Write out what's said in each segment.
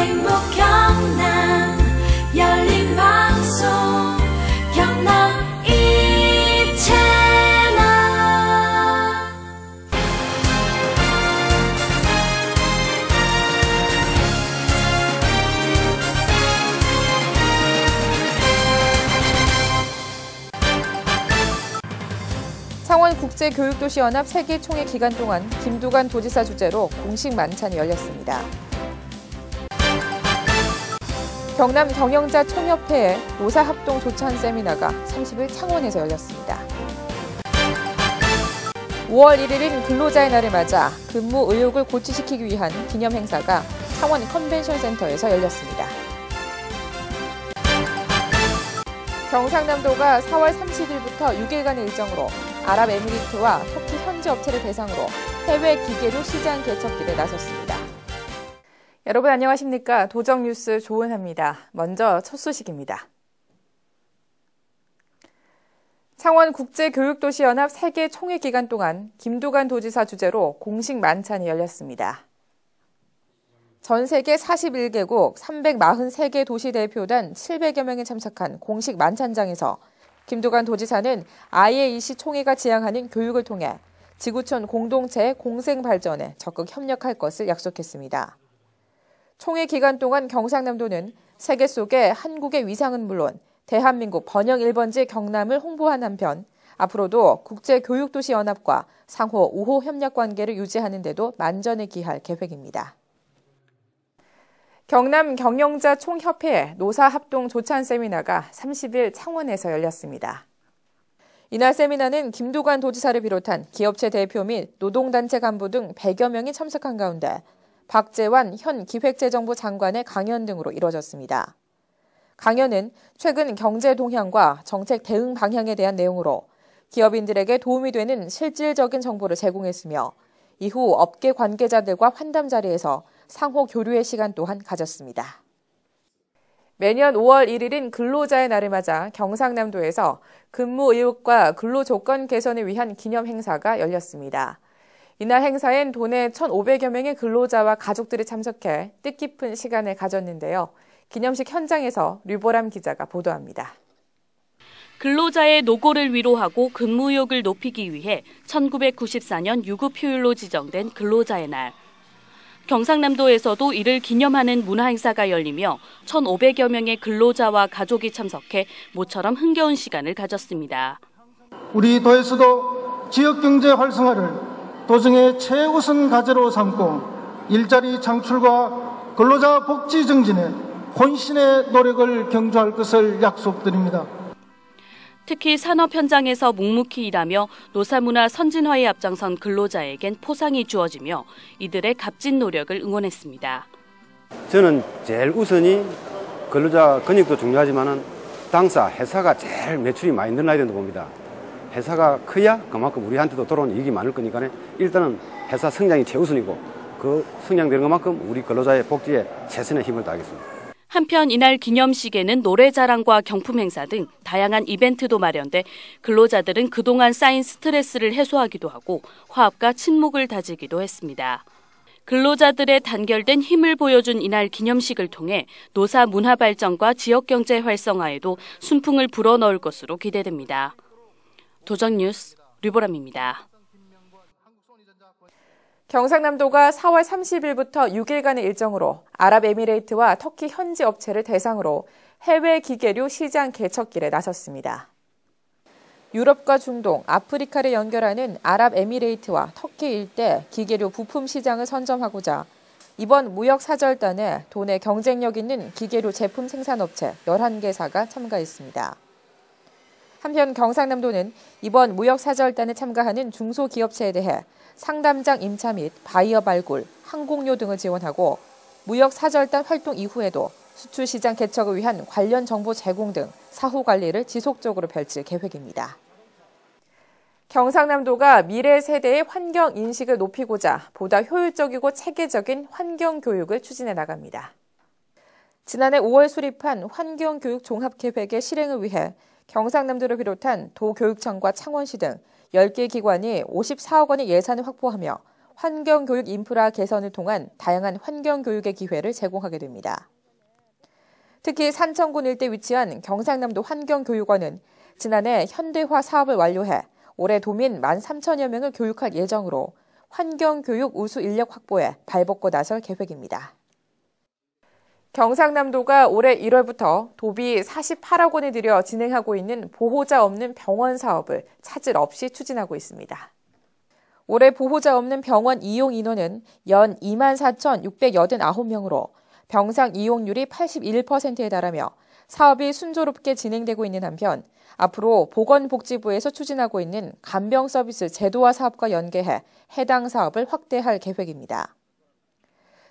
행복 경남 열린 방송 경남 이 채널. 창원국제교육도시연합 세계총회 기간 동안 김두관 도지사 주재로 공식 만찬이 열렸습니다. 경남 경영자 총협회의 노사합동 조찬 세미나가 30일 창원에서 열렸습니다. 5월 1일인 근로자의 날을 맞아 근무 의욕을 고취시키기 위한 기념 행사가 창원 컨벤션 센터에서 열렸습니다. 경상남도가 4월 30일부터 6일간의 일정으로 아랍에미리트와 터키 현지 업체를 대상으로 해외 기계류 시장 개척길에 나섰습니다. 여러분 안녕하십니까? 도정뉴스 조은하입니다. 먼저 첫 소식입니다. 창원국제교육도시연합 세계총회 기간 동안 김두관 도지사 주재로 공식 만찬이 열렸습니다. 전 세계 41개국 343개 도시 대표단 700여 명이 참석한 공식 만찬장에서 김두관 도지사는 IAEC 총회가 지향하는 교육을 통해 지구촌 공동체의 공생 발전에 적극 협력할 것을 약속했습니다. 총회 기간 동안 경상남도는 세계 속에 한국의 위상은 물론 대한민국 번영 1번지 경남을 홍보한 한편 앞으로도 국제교육도시연합과 상호 우호 협력 관계를 유지하는 데도 만전을 기할 계획입니다. 경남 경영자 총협회의 노사합동 조찬 세미나가 30일 창원에서 열렸습니다. 이날 세미나는 김두관 도지사를 비롯한 기업체 대표 및 노동단체 간부 등 100여 명이 참석한 가운데 박재환 현 기획재정부 장관의 강연 등으로 이뤄졌습니다. 강연은 최근 경제 동향과 정책 대응 방향에 대한 내용으로 기업인들에게 도움이 되는 실질적인 정보를 제공했으며 이후 업계 관계자들과 환담 자리에서 상호 교류의 시간 또한 가졌습니다. 매년 5월 1일인 근로자의 날을 맞아 경상남도에서 근무 의욕과 근로 조건 개선을 위한 기념 행사가 열렸습니다. 이날 행사엔 도내 1,500여 명의 근로자와 가족들이 참석해 뜻깊은 시간을 가졌는데요. 기념식 현장에서 류보람 기자가 보도합니다. 근로자의 노고를 위로하고 근무 의욕을 높이기 위해 1994년 유급휴일로 지정된 근로자의 날. 경상남도에서도 이를 기념하는 문화행사가 열리며 1,500여 명의 근로자와 가족이 참석해 모처럼 흥겨운 시간을 가졌습니다. 우리 도에서도 지역경제 활성화를 도정의 최우선 과제로 삼고 일자리 창출과 근로자 복지 증진에 혼신의 노력을 경주할 것을 약속드립니다. 특히 산업 현장에서 묵묵히 일하며 노사문화 선진화에 앞장선 근로자에겐 포상이 주어지며 이들의 값진 노력을 응원했습니다. 저는 제일 우선이 근로자 근육도 중요하지만 당사 회사가 제일 매출이 많이 늘어나야 된다고 봅니다. 회사가 커야 그만큼 우리한테도 돌아오는 이익이 많을 거니까 일단은 회사 성장이 최우선이고 그 성장되는 것만큼 우리 근로자의 복지에 최선의 힘을 다하겠습니다. 한편 이날 기념식에는 노래자랑과 경품 행사 등 다양한 이벤트도 마련돼 근로자들은 그동안 쌓인 스트레스를 해소하기도 하고 화합과 친목을 다지기도 했습니다. 근로자들의 단결된 힘을 보여준 이날 기념식을 통해 노사 문화 발전과 지역경제 활성화에도 순풍을 불어넣을 것으로 기대됩니다. 도정뉴스 류보람입니다. 경상남도가 4월 30일부터 6일간의 일정으로 아랍에미레이트와 터키 현지 업체를 대상으로 해외 기계류 시장 개척길에 나섰습니다. 유럽과 중동, 아프리카를 연결하는 아랍에미레이트와 터키 일대 기계류 부품 시장을 선점하고자 이번 무역사절단에 도내 경쟁력 있는 기계류 제품 생산업체 11개사가 참가했습니다. 한편 경상남도는 이번 무역사절단에 참가하는 중소기업체에 대해 상담장 임차 및 바이어 발굴, 항공료 등을 지원하고 무역사절단 활동 이후에도 수출시장 개척을 위한 관련 정보 제공 등 사후 관리를 지속적으로 펼칠 계획입니다. 경상남도가 미래 세대의 환경 인식을 높이고자 보다 효율적이고 체계적인 환경 교육을 추진해 나갑니다. 지난해 5월 수립한 환경교육 종합계획의 실행을 위해 경상남도를 비롯한 도교육청과 창원시 등 10개 기관이 54억 원의 예산을 확보하며 환경교육 인프라 개선을 통한 다양한 환경교육의 기회를 제공하게 됩니다. 특히 산청군 일대 위치한 경상남도 환경교육원은 지난해 현대화 사업을 완료해 올해 도민 13,000여 명을 교육할 예정으로 환경교육 우수 인력 확보에 발벗고 나설 계획입니다. 경상남도가 올해 1월부터 도비 48억 원을 들여 진행하고 있는 보호자 없는 병원 사업을 차질 없이 추진하고 있습니다. 올해 보호자 없는 병원 이용 인원은 연 24,689명으로 병상 이용률이 81%에 달하며 사업이 순조롭게 진행되고 있는 한편 앞으로 보건복지부에서 추진하고 있는 간병 서비스 제도화 사업과 연계해 해당 사업을 확대할 계획입니다.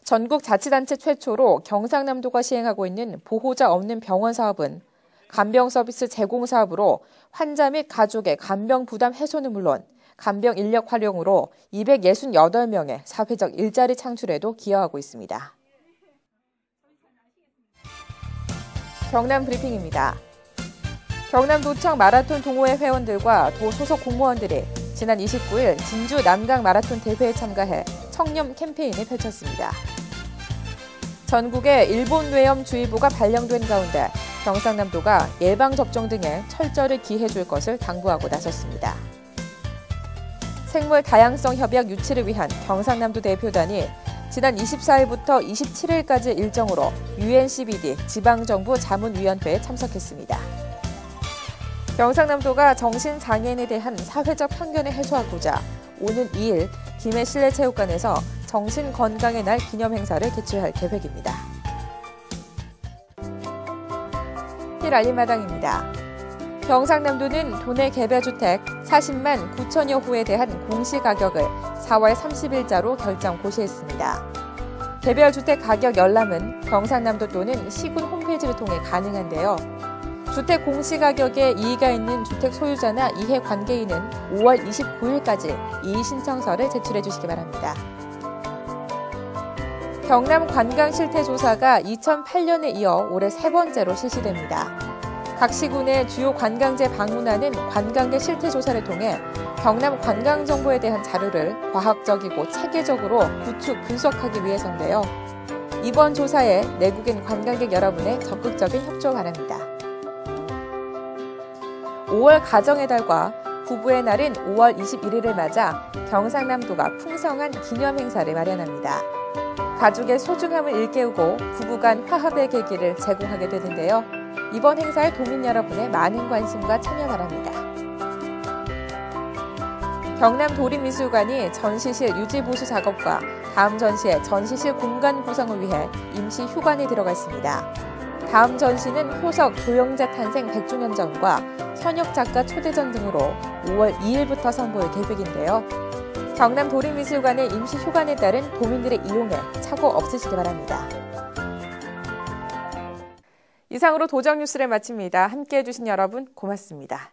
전국 자치단체 최초로 경상남도가 시행하고 있는 보호자 없는 병원 사업은 간병 서비스 제공 사업으로 환자 및 가족의 간병 부담 해소는 물론 간병 인력 활용으로 268명의 사회적 일자리 창출에도 기여하고 있습니다. 경남 브리핑입니다. 경남도청 마라톤 동호회 회원들과 도 소속 공무원들이 지난 29일 진주 남강 마라톤 대회에 참가해 청렴 캠페인을 펼쳤습니다. 전국에 일본 뇌염주의보가 발령된 가운데 경상남도가 예방접종 등에 철저히 기해줄 것을 당부하고 나섰습니다. 생물 다양성 협약 유치를 위한 경상남도 대표단이 지난 24일부터 27일까지 일정으로 UNCBD 지방정부 자문위원회에 참석했습니다. 경상남도가 정신장애인에 대한 사회적 편견을 해소하고자 오는 2일 김해 실내체육관에서 정신건강의 날 기념행사를 개최할 계획입니다. 힐 알림마당입니다. 경상남도는 도내 개별주택 40만 9천여 호에 대한 공시가격을 4월 30일자로 결정 고시했습니다. 개별주택 가격 열람은 경상남도 또는 시군 홈페이지를 통해 가능한데요. 주택 공시가격에 이의가 있는 주택 소유자나 이해관계인은 5월 29일까지 이의 신청서를 제출해 주시기 바랍니다. 경남 관광실태조사가 2008년에 이어 올해 세 번째로 실시됩니다. 각 시군의 주요 관광지 방문하는 관광객 실태조사를 통해 경남 관광정보에 대한 자료를 과학적이고 체계적으로 구축, 분석하기 위해서인데요. 이번 조사에 내국인 관광객 여러분의 적극적인 협조 바랍니다. 5월 가정의 달과 부부의 날인 5월 21일을 맞아 경상남도가 풍성한 기념행사를 마련합니다. 가족의 소중함을 일깨우고 부부 간 화합의 계기를 제공하게 되는데요. 이번 행사에 도민 여러분의 많은 관심과 참여 바랍니다. 경남도립미술관이 전시실 유지보수 작업과 다음 전시의 전시실 공간 구성을 위해 임시 휴관에 들어가 있습니다. 다음 전시는 효석 조영자 탄생 100주년 전과 현역 작가 초대전 등으로 5월 2일부터 선보일 계획인데요. 경남도립미술관의 임시 휴관에 따른 도민들의 이용에 착오 없으시기 바랍니다. 이상으로 도정뉴스를 마칩니다. 함께해 주신 여러분 고맙습니다.